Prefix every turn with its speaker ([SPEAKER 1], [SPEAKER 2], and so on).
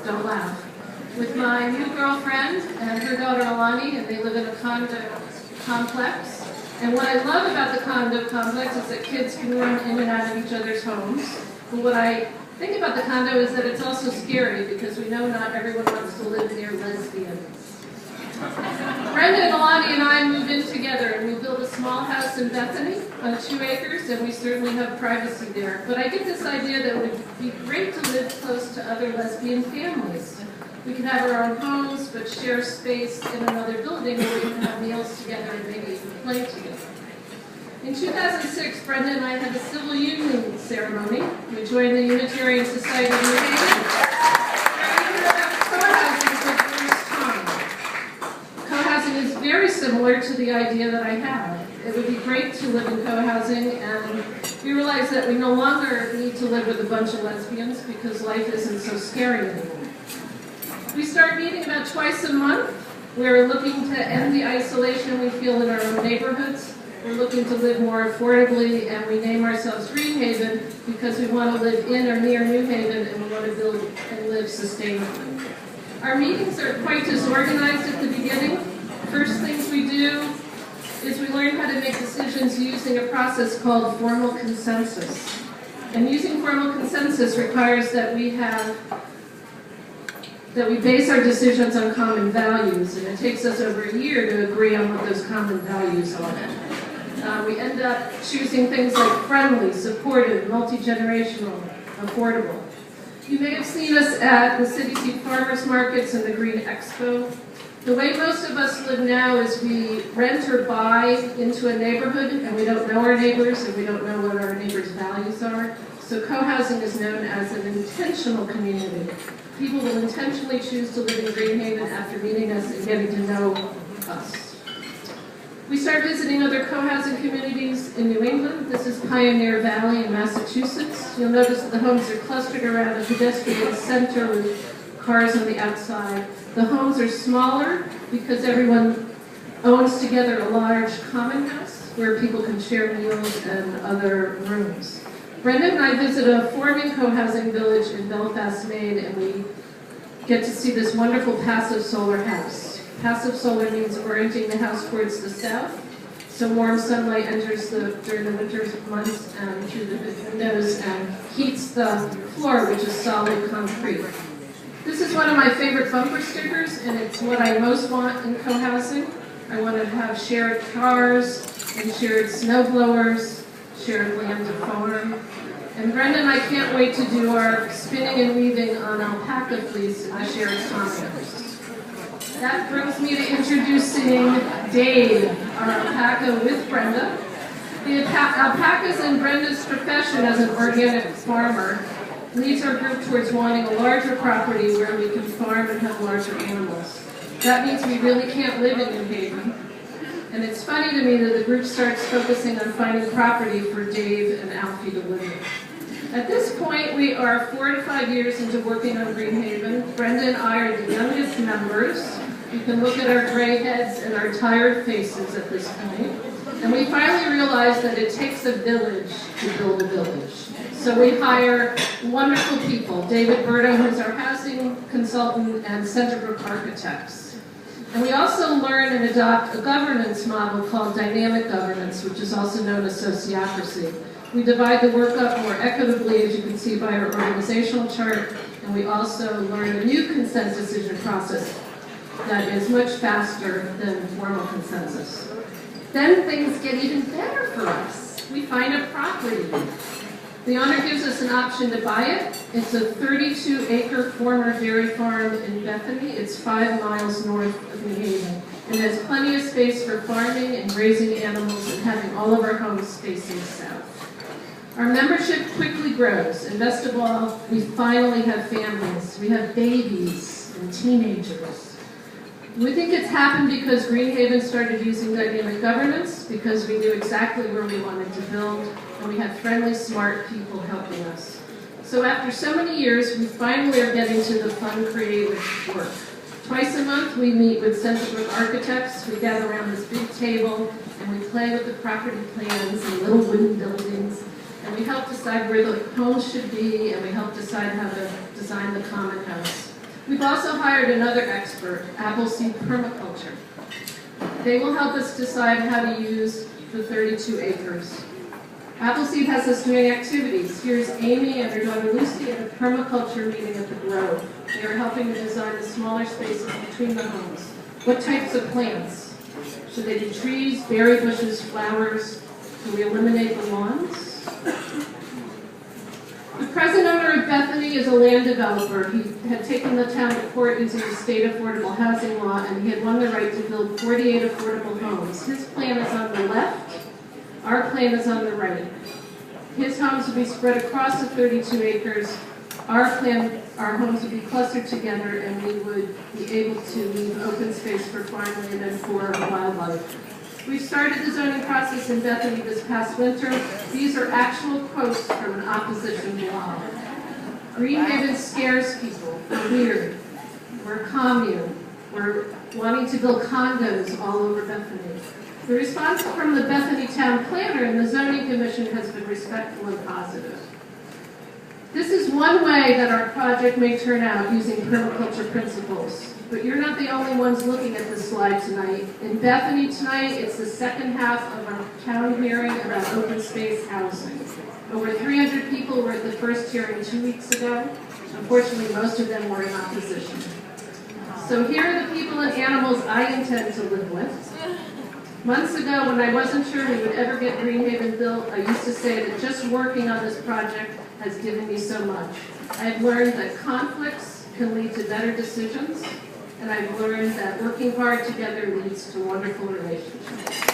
[SPEAKER 1] don't laugh, with my new girlfriend and her daughter Alani, and they live in a condo complex. And what I love about the condo complex is that kids can run in and out of each other's homes. But what I think about the condo is that it's also scary because we know not everyone wants to live near lesbians. Brenda and Alani and I moved in together, and we built a small house in Bethany on 2 acres, and we certainly have privacy there. But I get this idea that it would be great to live close to other lesbian families. We can have our own homes, but share space in another building where we can have meals together and maybe even play together. In 2006, Brenda and I had a civil union ceremony. We joined the Unitarian Society of New Haven. Co-housing is very similar to the idea that I have. It would be great to live in co-housing, and we realized that we no longer need to live with a bunch of lesbians because life isn't so scary anymore. We start meeting about twice a month. We're looking to end the isolation we feel in our own neighborhoods. We're looking to live more affordably, and we name ourselves Green Haven because we want to live in or near New Haven, and we want to build and live sustainably. Our meetings are quite disorganized at the beginning. First things we do is we learn how to make decisions using a process called formal consensus. And using formal consensus requires that we base our decisions on common values, and it takes us over a year to agree on what those common values are. We end up choosing things like friendly, supportive, multi-generational, affordable. You may have seen us at the City Seat Farmers Markets and the Green Expo. The way most of us live now is we rent or buy into a neighborhood, and we don't know our neighbors, and we don't know what our neighbors' values are. So co-housing is known as an intentional community. People will intentionally choose to live in Green Haven after meeting us and getting to know us. We start visiting other co-housing communities in New England. This is Pioneer Valley in Massachusetts. You'll notice that the homes are clustered around a pedestrian center with cars on the outside. The homes are smaller because everyone owns together a large common house where people can share meals and other rooms. Brenda and I visit a forming co-housing village in Belfast, Maine, and we get to see this wonderful passive solar house. Passive solar means orienting the house towards the south, so warm sunlight enters during the winter months through the windows and heats the floor, which is solid concrete. This is one of my favorite bumper stickers, and it's what I most want in co-housing. I want to have shared cars and shared snow blowers, shared land to farm. And Brenda and I can't wait to do our spinning and weaving on alpaca fleece in the shared condos. That brings me to introducing Dave, our alpaca with Brenda. The alpacas in Brenda's profession as an organic farmer leads our group towards wanting a larger property where we can farm and have larger animals. That means we really can't live in New Haven. And it's funny to me that the group starts focusing on finding property for Dave and Alfie to live in. At this point, we are 4 to 5 years into working on Green Haven. Brenda and I are the youngest members. You can look at our gray heads and our tired faces at this point. And we finally realized that it takes a village to build a village. So we hire wonderful people. David Berto, who's our housing consultant, and Centerbrook Architects. And we also learn and adopt a governance model called dynamic governance, which is also known as sociocracy. We divide the work up more equitably, as you can see by our organizational chart, and we also learn a new consent decision process that is much faster than formal consensus. Then things get even better for us. We find a property. The owner gives us an option to buy it. It's a 32-acre former dairy farm in Bethany. It's 5 miles north of New Haven. And there's plenty of space for farming and raising animals and having all of our homes facing south. Our membership quickly grows, and best of all, we finally have families. We have babies and teenagers. We think it's happened because Green Haven started using dynamic governance, because we knew exactly where we wanted to build, and we had friendly, smart people helping us. So after so many years, we finally are getting to the fun, creative work. Twice a month, we meet with Centerbrook Architects. We gather around this big table, and we play with the property plans and little wooden buildings, and we help decide where the homes should be, and we help decide how to design the common house. We've also hired another expert, Appleseed Permaculture. They will help us decide how to use the 32 acres. Appleseed has us doing activities. Here's Amy and her daughter Lucy at a permaculture meeting at the Grove. They are helping to design the smaller spaces between the homes. What types of plants? Should they be trees, berry bushes, flowers? Can we eliminate the lawns? The present owner of Bethany is a land developer. He had taken the town to court using the state affordable housing law, and he had won the right to build 48 affordable homes. His plan is on the left. Our plan is on the right. His homes would be spread across the 32 acres. Our homes would be clustered together, and we would be able to leave open space for farmland and for wildlife. We started the zoning process in Bethany this past winter. These are actual quotes from an opposition blog. Greenhaven scares people. We're weird. We're a commune. We're wanting to build condos all over Bethany. The response from the Bethany Town Planner and the Zoning Commission has been respectful and positive. This is one way that our project may turn out using permaculture principles. But you're not the only ones looking at this slide tonight. In Bethany tonight, it's the second half of our town hearing about open space housing. Over 300 people were at the first hearing 2 weeks ago. Unfortunately, most of them were in opposition. So here are the people and animals I intend to live with. Months ago, when I wasn't sure we would ever get Greenhaven built, I used to say that just working on this project has given me so much. I've learned that conflicts can lead to better decisions, and I've learned that working hard together leads to wonderful relationships.